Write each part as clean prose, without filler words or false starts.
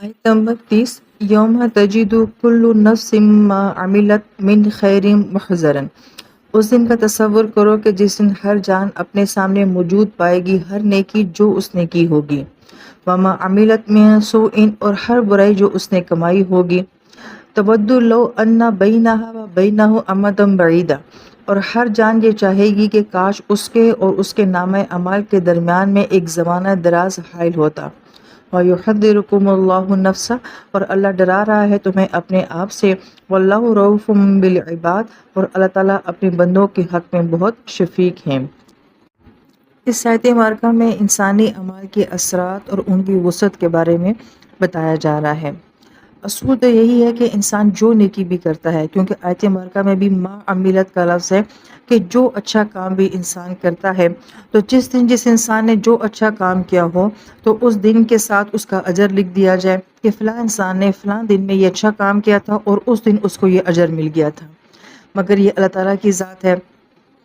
آیت نمبر 30 یوم تجد کل نفس ما عملت من خیر محضرن۔ اس دن کا تصور کرو کہ جس دن ہر جان اپنے سامنے موجود پائے گی ہر نیکی جو اس نے کی ہوگی، وما عملت من سوء، اور ہر برائی جو اس نے کمائی ہوگی، تود لو ان بینہا و بینہ امدا بعیدا، اور ہر جان یہ چاہے گی کہ کاش اس کے اور اس کے نامہ اعمال کے درمیان میں ایک زمانہ دراز حائل ہوتا۔ وَيُحَذِّرُكُمُ اللَّهُ نَفْسَهُ، اور اللہ ڈرا رہا ہے تمہیں اپنے آپ سے، وَاللَّهُ رَءُوفٌ بِالْعِبَادِ، اور اللہ تعالیٰ اپنے بندوں کے حق میں بہت شفیق ہیں۔ اس آیت مبارکہ میں انسانی اعمال کے اثرات اور ان کی وسعت کے بارے میں بتایا جا رہا ہے۔ اصول تو یہی ہے کہ انسان جو نیکی بھی کرتا ہے، کیونکہ آیت مبارکہ میں بھی ما عملت کا لفظ ہے کہ جو اچھا کام بھی انسان کرتا ہے، تو جس دن جس انسان نے جو اچھا کام کیا ہو تو اس دن کے ساتھ اس کا اجر لکھ دیا جائے کہ فلاں انسان نے فلاں دن میں یہ اچھا کام کیا تھا اور اس دن اس کو یہ اجر مل گیا تھا۔ مگر یہ اللہ تعالیٰ کی ذات ہے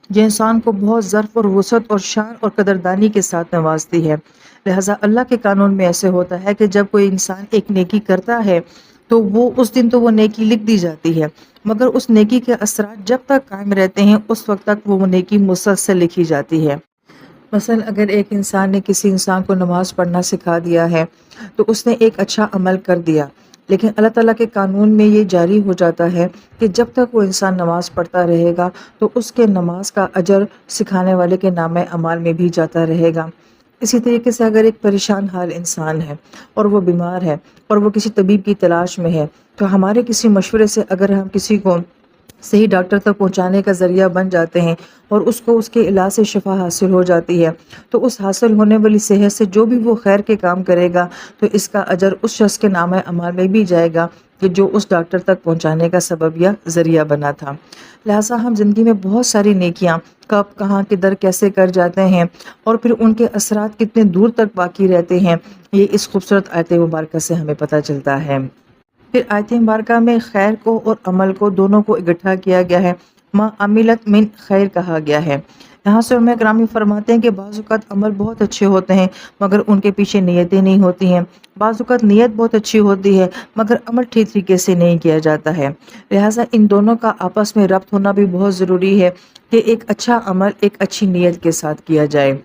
جو انسان کو بہت ظرف اور وسعت اور شان اور قدردانی کے ساتھ نوازتی ہے۔ لہٰذا اللہ کے قانون میں ایسے ہوتا ہے کہ جب کوئی انسان ایک نیکی کرتا ہے تو وہ اس دن تو وہ نیکی لکھ دی جاتی ہے، مگر اس نیکی کے اثرات جب تک قائم رہتے ہیں اس وقت تک وہ نیکی مسلسل لکھی جاتی ہے۔ مثلا اگر ایک انسان نے کسی انسان کو نماز پڑھنا سکھا دیا ہے تو اس نے ایک اچھا عمل کر دیا، لیکن اللہ تعالیٰ کے قانون میں یہ جاری ہو جاتا ہے کہ جب تک وہ انسان نماز پڑھتا رہے گا تو اس کے نماز کا اجر سکھانے والے کے نامہ اعمال میں بھی جاتا رہے گا۔ اسی طریقے سے اگر ایک پریشان حال انسان ہے اور وہ بیمار ہے اور وہ کسی طبیب کی تلاش میں ہے، تو ہمارے کسی مشورے سے اگر ہم کسی کو صحیح ڈاکٹر تک پہنچانے کا ذریعہ بن جاتے ہیں اور اس کو اس کے علاج سے شفا حاصل ہو جاتی ہے، تو اس حاصل ہونے والی صحت سے جو بھی وہ خیر کے کام کرے گا تو اس کا اجر اس شخص کے نامہ اعمال میں بھی جائے گا کہ جو اس ڈاکٹر تک پہنچانے کا سبب یا ذریعہ بنا تھا۔ لہٰذا ہم زندگی میں بہت ساری نیکیاں کب کہاں کدھر کیسے کر جاتے ہیں اور پھر ان کے اثرات کتنے دور تک باقی رہتے ہیں، یہ اس خوبصورت آیت مبارکہ سے ہمیں پتہ چلتا ہے۔ پھر آیت مبارکہ میں خیر کو اور عمل کو دونوں کو اکٹھا کیا گیا ہے، ما عملت من خیر کہا گیا ہے۔ یہاں سے علماء کرام فرماتے ہیں کہ بعض اوقات عمل بہت اچھے ہوتے ہیں مگر ان کے پیچھے نیتیں نہیں ہوتی ہیں، بعض اوقات نیت بہت اچھی ہوتی ہے مگر عمل ٹھیک طریقے سے نہیں کیا جاتا ہے۔ لہٰذا ان دونوں کا آپس میں ربط ہونا بھی بہت ضروری ہے کہ ایک اچھا عمل ایک اچھی نیت کے ساتھ کیا جائے۔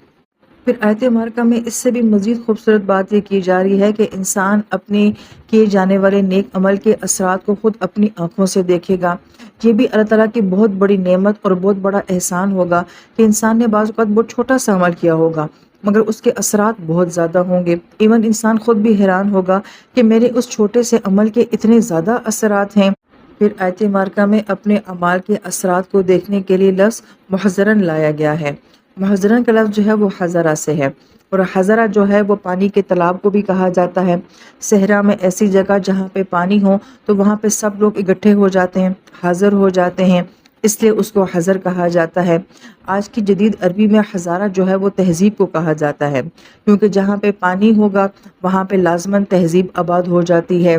پھر آیت مبارکہ میں اس سے بھی مزید خوبصورت بات یہ کی جا رہی ہے کہ انسان اپنے کیے جانے والے نیک عمل کے اثرات کو خود اپنی آنکھوں سے دیکھے گا۔ یہ بھی اللہ تعالیٰ کی بہت بڑی نعمت اور بہت بڑا احسان ہوگا کہ انسان نے بعض اوقات بہت چھوٹا سا عمل کیا ہوگا مگر اس کے اثرات بہت زیادہ ہوں گے۔ ایون انسان خود بھی حیران ہوگا کہ میرے اس چھوٹے سے عمل کے اتنے زیادہ اثرات ہیں۔ پھر آیت مبارکہ میں اپنے اعمال کے اثرات کو دیکھنے کے لیے لفظ محضرن لایا گیا ہے۔ محضرن کا لفظ جو ہے وہ حضرہ سے ہے، اور حضرہ جو ہے وہ پانی کے تالاب کو بھی کہا جاتا ہے۔ صحرا میں ایسی جگہ جہاں پہ پانی ہو تو وہاں پہ سب لوگ اکٹھے ہو جاتے ہیں، حاضر ہو جاتے ہیں، اس لیے اس کو حضر کہا جاتا ہے۔ آج کی جدید عربی میں حضارہ جو ہے وہ تہذیب کو کہا جاتا ہے، کیونکہ جہاں پہ پانی ہوگا وہاں پہ لازماً تہذیب آباد ہو جاتی ہے،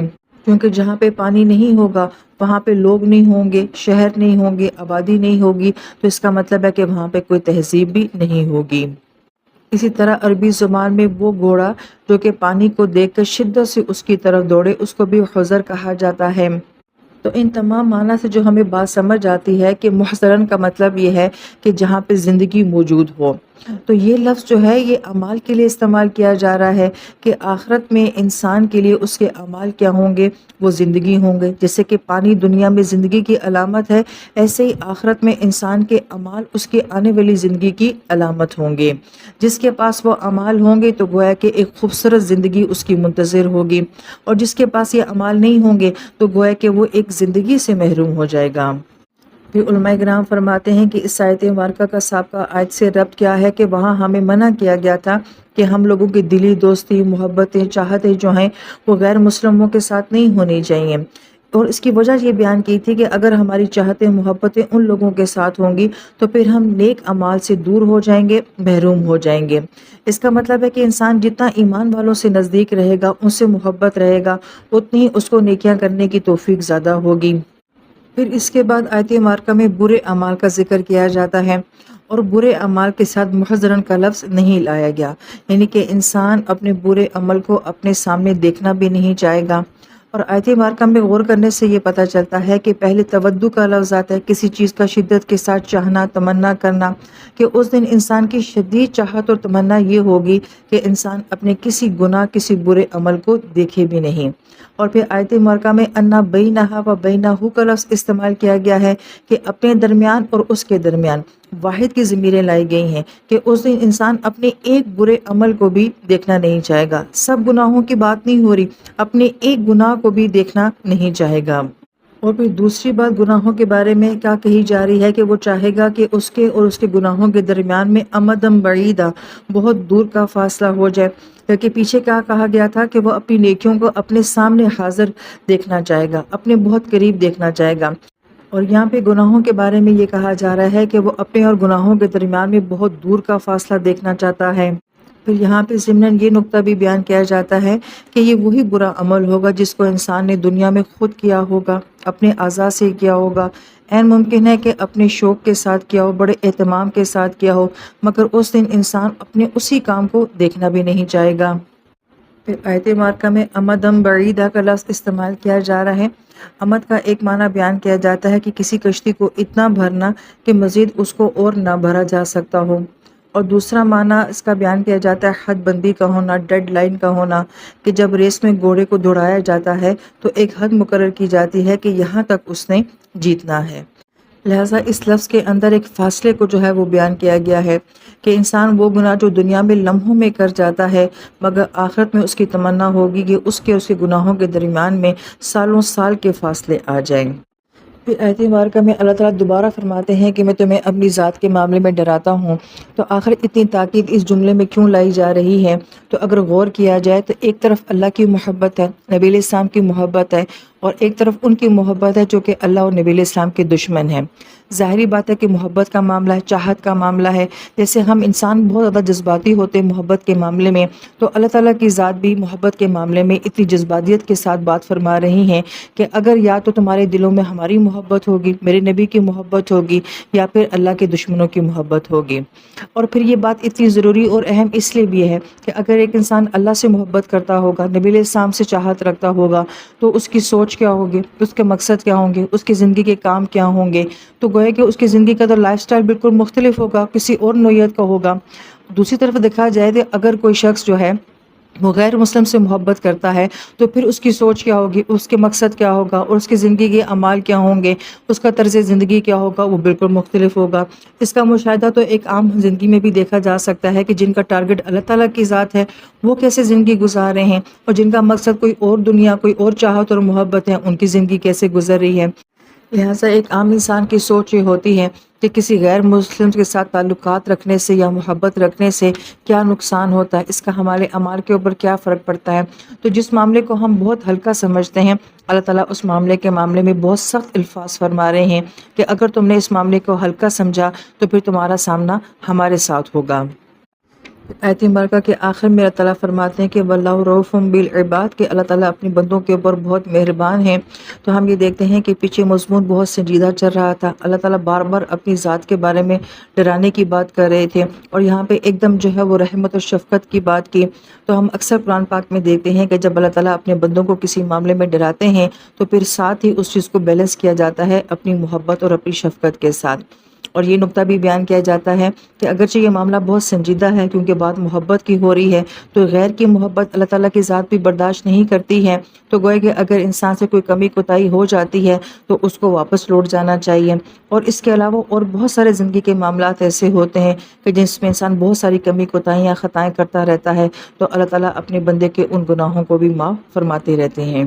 کیونکہ جہاں پہ پانی نہیں ہوگا وہاں پہ لوگ نہیں ہوں گے، شہر نہیں ہوں گے، آبادی نہیں ہوگی، تو اس کا مطلب ہے کہ وہاں پہ کوئی تہذیب بھی نہیں ہوگی۔ اسی طرح عربی زبان میں وہ گھوڑا جو کہ پانی کو دیکھ کر شدت سے اس کی طرف دوڑے اس کو بھی حضر کہا جاتا ہے۔ تو ان تمام معنی سے جو ہمیں بات سمجھ آتی ہے کہ محضرن کا مطلب یہ ہے کہ جہاں پہ زندگی موجود ہو۔ تو یہ لفظ جو ہے یہ اعمال کے لیے استعمال کیا جا رہا ہے کہ آخرت میں انسان کے لیے اس کے اعمال کیا ہوں گے، وہ زندگی ہوں گے۔ جیسے کہ پانی دنیا میں زندگی کی علامت ہے، ایسے ہی آخرت میں انسان کے اعمال اس کے آنے والی زندگی کی علامت ہوں گے۔ جس کے پاس وہ اعمال ہوں گے تو گویا کہ ایک خوبصورت زندگی اس کی منتظر ہوگی، اور جس کے پاس یہ اعمال نہیں ہوں گے تو گویا کہ وہ ایک زندگی سے محروم ہو جائے گا۔ پھر علماء کرام فرماتے ہیں کہ اس آیت مبارکہ کا سابقہ آیت سے ربط کیا ہے کہ وہاں ہمیں منع کیا گیا تھا کہ ہم لوگوں کی دلی دوستی، محبتیں، چاہتیں جو ہیں وہ غیر مسلموں کے ساتھ نہیں ہونی چاہیے، اور اس کی وجہ یہ بیان کی تھی کہ اگر ہماری چاہتیں محبتیں ان لوگوں کے ساتھ ہوں گی تو پھر ہم نیک اعمال سے دور ہو جائیں گے، محروم ہو جائیں گے۔ اس کا مطلب ہے کہ انسان جتنا ایمان والوں سے نزدیک رہے گا، ان سے محبت رہے گا، اتنی ہی اس کو نیکیاں کرنے کی توفیق زیادہ ہوگی۔ پھر اس کے بعد آیت مبارکہ میں برے اعمال کا ذکر کیا جاتا ہے، اور برے اعمال کے ساتھ محضرن کا لفظ نہیں لایا گیا، یعنی کہ انسان اپنے برے عمل کو اپنے سامنے دیکھنا بھی نہیں چاہے گا۔ اور آیت مبارکہ میں غور کرنے سے یہ پتہ چلتا ہے کہ پہلے تودع کا لفظ آتا ہے، کسی چیز کا شدت کے ساتھ چاہنا، تمنا کرنا، کہ اس دن انسان کی شدید چاہت اور تمنا یہ ہوگی کہ انسان اپنے کسی گناہ، کسی برے عمل کو دیکھے بھی نہیں۔ اور پھر آیت مبارکہ میں انا بینہا و بینہو کا لفظ استعمال کیا گیا ہے کہ اپنے درمیان اور اس کے درمیان واحد کی ضمیریں لائی گئی ہیں کہ اس دن انسان اپنے ایک برے عمل کو بھی دیکھنا نہیں چاہے گا۔ سب گناہوں کی بات نہیں ہو رہی، اپنے ایک گناہ کو بھی دیکھنا نہیں چاہے گا۔ اور پھر دوسری بات گناہوں کے بارے میں کیا کہی جا رہی ہے کہ وہ چاہے گا کہ اس کے اور اس کے گناہوں کے درمیان میں امدم بعیدہ، بہت دور کا فاصلہ ہو جائے، کیونکہ پیچھے کیا کہا گیا تھا کہ وہ اپنی نیکیوں کو اپنے سامنے حاضر دیکھنا چاہے گا، اپنے بہت قریب دیکھنا چاہے گا۔ اور یہاں پہ گناہوں کے بارے میں یہ کہا جا رہا ہے کہ وہ اپنے اور گناہوں کے درمیان میں بہت دور کا فاصلہ دیکھنا چاہتا ہے۔ پھر یہاں پہ ضمناً یہ نقطہ بھی بیان کیا جاتا ہے کہ یہ وہی برا عمل ہوگا جس کو انسان نے دنیا میں خود کیا ہوگا، اپنے اعضاء سے کیا ہوگا۔ عین ممکن ہے کہ اپنے شوق کے ساتھ کیا ہو، بڑے اہتمام کے ساتھ کیا ہو، مگر اس دن انسان اپنے اسی کام کو دیکھنا بھی نہیں چاہے گا۔ پھر آیت مبارکہ میں امدم بعیدہ کا لفظ استعمال کیا جا رہا ہے۔ امد کا ایک معنی بیان کیا جاتا ہے کہ کسی کشتی کو اتنا بھرنا کہ مزید اس کو اور نہ بھرا جا سکتا ہو، اور دوسرا معنی اس کا بیان کیا جاتا ہے حد بندی کا ہونا، ڈیڈ لائن کا ہونا، کہ جب ریس میں گھوڑے کو دوڑایا جاتا ہے تو ایک حد مقرر کی جاتی ہے کہ یہاں تک اس نے جیتنا ہے۔ لہٰذا اس لفظ کے اندر ایک فاصلے کو جو ہے وہ بیان کیا گیا ہے کہ انسان وہ گناہ جو دنیا میں لمحوں میں کر جاتا ہے، مگر آخرت میں اس کی تمنا ہوگی کہ اس کے گناہوں کے درمیان میں سالوں سال کے فاصلے آ جائیں۔ پھر آیت مبارکہ میں اللہ تعالیٰ دوبارہ فرماتے ہیں کہ میں تمہیں اپنی ذات کے معاملے میں ڈراتا ہوں۔ تو آخر اتنی تاکید اس جملے میں کیوں لائی جا رہی ہے؟ تو اگر غور کیا جائے تو ایک طرف اللہ کی محبت ہے، نبی علیہ السلام کی محبت ہے، اور ایک طرف ان کی محبت ہے جو کہ اللہ اور نبی علیہ السلام کے دشمن ہیں۔ ظاہری بات ہے کہ محبت کا معاملہ ہے، چاہت کا معاملہ ہے، جیسے ہم انسان بہت زیادہ جذباتی ہوتے ہیں محبت کے معاملے میں، تو اللہ تعالیٰ کی ذات بھی محبت کے معاملے میں اتنی جذباتیت کے ساتھ بات فرما رہی ہیں کہ اگر یا تو تمہارے دلوں میں ہماری محبت ہوگی، میرے نبی کی محبت ہوگی، یا پھر اللہ کے دشمنوں کی محبت ہوگی۔ اور پھر یہ بات اتنی ضروری اور اہم اس لیے بھی ہے کہ اگر ایک انسان اللہ سے محبت کرتا ہوگا، نبی علیہ السلام سے چاہت رکھتا ہوگا، تو اس کی سوچ کیا ہوگی، اس کے مقصد کیا ہوں گے، اس کی زندگی کے کام کیا ہوں گے، تو گویا کہ اس کی زندگی کا تو لائف سٹائل بالکل مختلف ہوگا، کسی اور نوعیت کا ہوگا۔ دوسری طرف دیکھا جائے تو اگر کوئی شخص جو ہے وہ غیر مسلم سے محبت کرتا ہے تو پھر اس کی سوچ کیا ہوگی، اس کے مقصد کیا ہوگا، اور اس کی زندگی کے اعمال کیا ہوں گے، اس کا طرز زندگی کیا ہوگا، وہ بالکل مختلف ہوگا۔ اس کا مشاہدہ تو ایک عام زندگی میں بھی دیکھا جا سکتا ہے کہ جن کا ٹارگٹ اللہ تعالیٰ کی ذات ہے وہ کیسے زندگی گزار رہے ہیں، اور جن کا مقصد کوئی اور دنیا، کوئی اور چاہت اور محبت ہے، ان کی زندگی کیسے گزر رہی ہے۔ لہٰذا ایک عام انسان کی سوچ یہ ہوتی ہے کہ کسی غیر مسلم کے ساتھ تعلقات رکھنے سے یا محبت رکھنے سے کیا نقصان ہوتا ہے، اس کا ہمارے اعمال کے اوپر کیا فرق پڑتا ہے۔ تو جس معاملے کو ہم بہت ہلکا سمجھتے ہیں، اللہ تعالیٰ اس معاملے کے معاملے میں بہت سخت الفاظ فرما رہے ہیں کہ اگر تم نے اس معاملے کو ہلکا سمجھا تو پھر تمہارا سامنا ہمارے ساتھ ہوگا۔ آیت مبارکہ کے آخر میں اللہ تعالیٰ فرماتے ہیں کہ واللہ رؤوف بالعباد، کہ اللہ تعالیٰ اپنے بندوں کے اوپر بہت مہربان ہیں۔ تو ہم یہ دیکھتے ہیں کہ پیچھے مضمون بہت سنجیدہ چل رہا تھا، اللہ تعالیٰ بار بار اپنی ذات کے بارے میں ڈرانے کی بات کر رہے تھے، اور یہاں پہ ایک دم جو ہے وہ رحمت اور شفقت کی بات کی۔ تو ہم اکثر قرآن پاک میں دیکھتے ہیں کہ جب اللہ تعالیٰ اپنے بندوں کو کسی معاملے میں ڈراتے ہیں تو پھر ساتھ ہی اس چیز کو بیلنس کیا جاتا ہے اپنی محبت اور اپنی شفقت کے ساتھ۔ اور یہ نقطہ بھی بیان کیا جاتا ہے کہ اگرچہ یہ معاملہ بہت سنجیدہ ہے کیونکہ بات محبت کی ہو رہی ہے، تو غیر کی محبت اللہ تعالیٰ کی ذات بھی برداشت نہیں کرتی ہے، تو گویا کہ اگر انسان سے کوئی کمی کوتاہی ہو جاتی ہے تو اس کو واپس لوٹ جانا چاہیے۔ اور اس کے علاوہ اور بہت سارے زندگی کے معاملات ایسے ہوتے ہیں کہ جس میں انسان بہت ساری کمی کوتاہیاں خطائیں کرتا رہتا ہے، تو اللہ تعالیٰ اپنے بندے کے ان گناہوں کو بھی معاف فرماتے رہتے ہیں۔